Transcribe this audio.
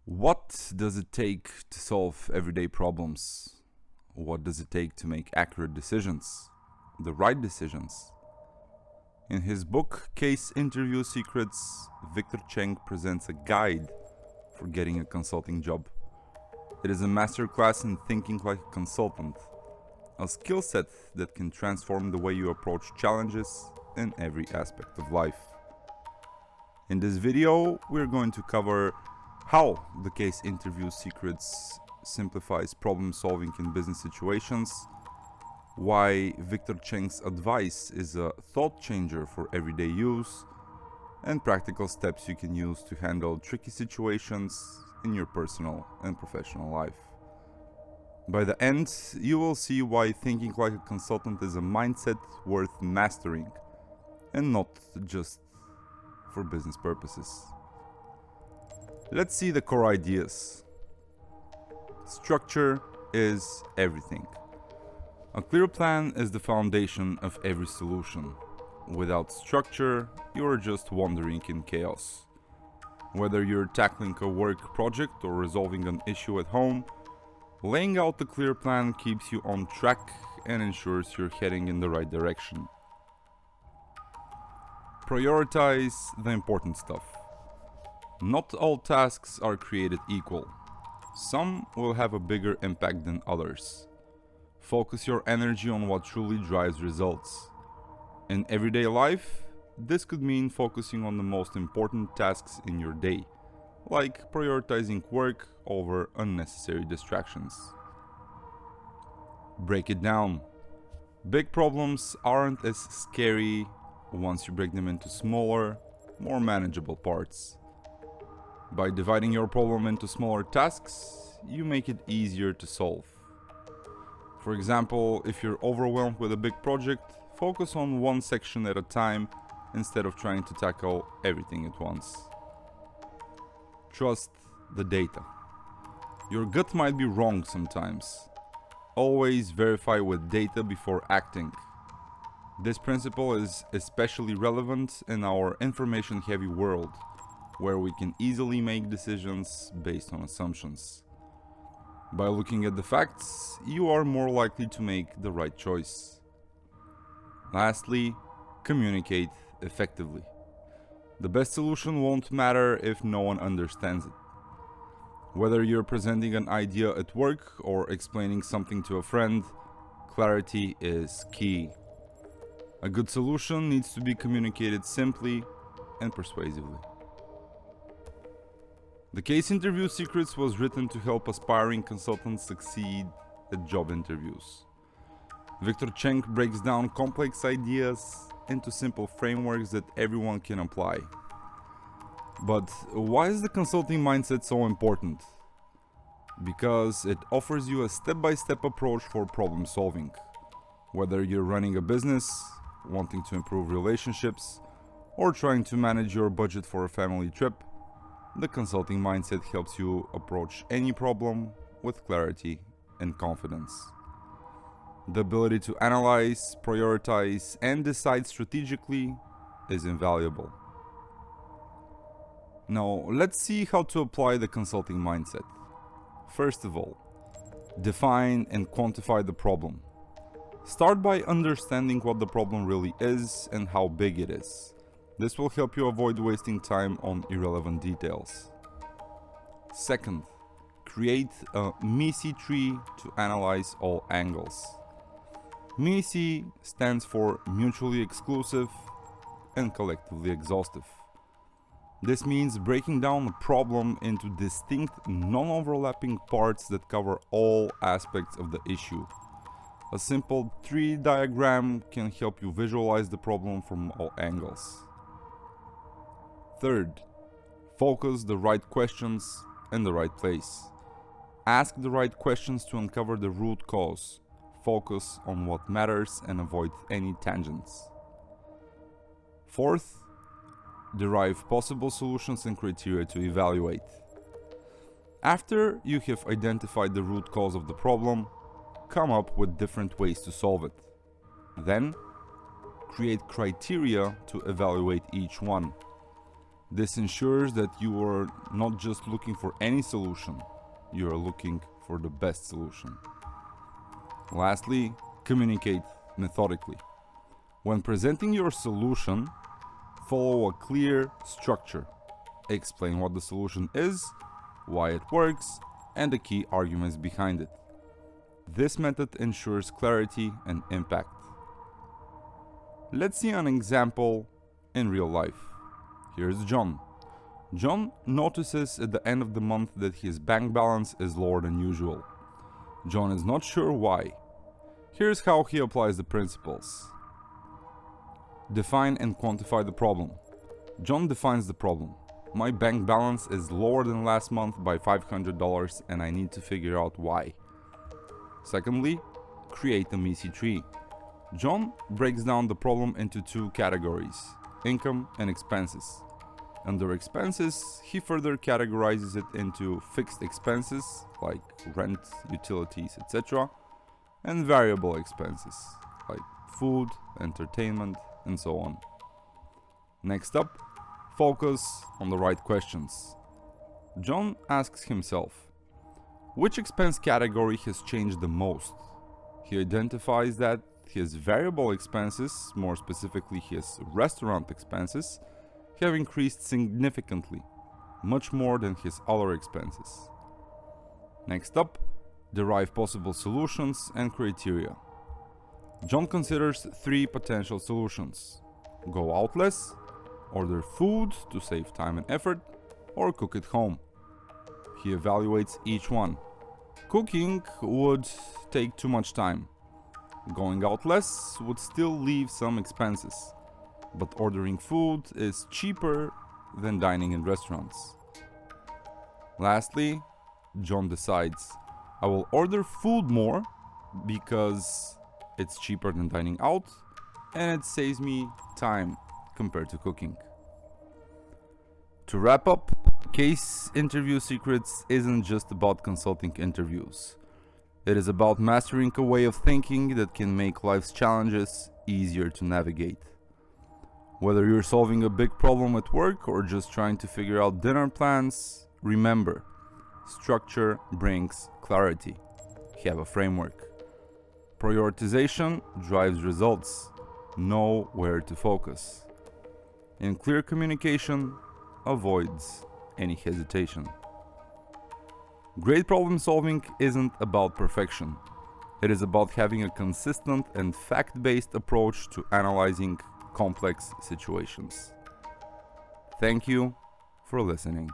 What does it take to solve everyday problems? What does it take to make accurate decisions? The right decisions? In his book, Case Interview Secrets, Victor Cheng presents a guide for getting a consulting job. It is a masterclass in thinking like a consultant, a skill set that can transform the way you approach challenges in every aspect of life. In this video, we're going to cover how the Case Interview Secrets simplifies problem solving in business situations, why Victor Cheng's advice is a thought changer for everyday use, and practical steps you can use to handle tricky situations in your personal and professional life. By the end, you will see why thinking like a consultant is a mindset worth mastering, and not just for business purposes. Let's see the core ideas. Structure is everything. A clear plan is the foundation of every solution. Without structure, you are just wandering in chaos. Whether you're tackling a work project or resolving an issue at home, laying out a clear plan keeps you on track and ensures you're heading in the right direction. Prioritize the important stuff. Not all tasks are created equal. Some will have a bigger impact than others. Focus your energy on what truly drives results. In everyday life, this could mean focusing on the most important tasks in your day, like prioritizing work over unnecessary distractions. Break it down. Big problems aren't as scary once you break them into smaller, more manageable parts. By dividing your problem into smaller tasks, you make it easier to solve. For example, if you're overwhelmed with a big project, focus on one section at a time instead of trying to tackle everything at once. Trust the data. Your gut might be wrong sometimes. Always verify with data before acting. This principle is especially relevant in our information-heavy world, where we can easily make decisions based on assumptions. By looking at the facts, you are more likely to make the right choice. Lastly, communicate effectively. The best solution won't matter if no one understands it. Whether you're presenting an idea at work or explaining something to a friend, clarity is key. A good solution needs to be communicated simply and persuasively. The Case Interview Secrets was written to help aspiring consultants succeed at job interviews. Victor Cheng breaks down complex ideas into simple frameworks that everyone can apply. But why is the consulting mindset so important? Because it offers you a step-by-step approach for problem solving. Whether you're running a business, wanting to improve relationships, or trying to manage your budget for a family trip, the consulting mindset helps you approach any problem with clarity and confidence. The ability to analyze, prioritize, and decide strategically is invaluable. Now, let's see how to apply the consulting mindset. First of all, define and quantify the problem. Start by understanding what the problem really is and how big it is. This will help you avoid wasting time on irrelevant details. Second, create a MISI tree to analyze all angles. MISI stands for mutually exclusive and collectively exhaustive. This means breaking down a problem into distinct, non-overlapping parts that cover all aspects of the issue. A simple tree diagram can help you visualize the problem from all angles. Third, focus the right questions in the right place. Ask the right questions to uncover the root cause. Focus on what matters and avoid any tangents. Fourth, derive possible solutions and criteria to evaluate. After you have identified the root cause of the problem, come up with different ways to solve it. Then, create criteria to evaluate each one. This ensures that you are not just looking for any solution, you are looking for the best solution. Lastly, communicate methodically. When presenting your solution, follow a clear structure. Explain what the solution is, why it works, and the key arguments behind it. This method ensures clarity and impact. Let's see an example in real life. Here's John. John notices at the end of the month that his bank balance is lower than usual. John is not sure why. Here's how he applies the principles. Define and quantify the problem. John defines the problem. My bank balance is lower than last month by $500 and I need to figure out why. Secondly, create a Mises tree. John breaks down the problem into two categories: income and expenses. Under expenses, he further categorizes it into fixed expenses like rent, utilities, etc., and variable expenses like food, entertainment, and so on. Next up, focus on the right questions. John asks himself, which expense category has changed the most? He identifies that his variable expenses, more specifically his restaurant expenses, have increased significantly, much more than his other expenses. Next up, derive possible solutions and criteria. John considers three potential solutions: go out less, order food to save time and effort, or cook at home. He evaluates each one. Cooking would take too much time. Going out less would still leave some expenses, but ordering food is cheaper than dining in restaurants. Lastly, John decides, I will order food more because it's cheaper than dining out and it saves me time compared to cooking. To wrap up, Case Interview Secrets isn't just about consulting interviews. It is about mastering a way of thinking that can make life's challenges easier to navigate. Whether you're solving a big problem at work or just trying to figure out dinner plans, remember, structure brings clarity. Have a framework. Prioritization drives results. Know where to focus. And clear communication avoids any hesitation. Great problem solving isn't about perfection. It is about having a consistent and fact-based approach to analyzing complex situations. Thank you for listening.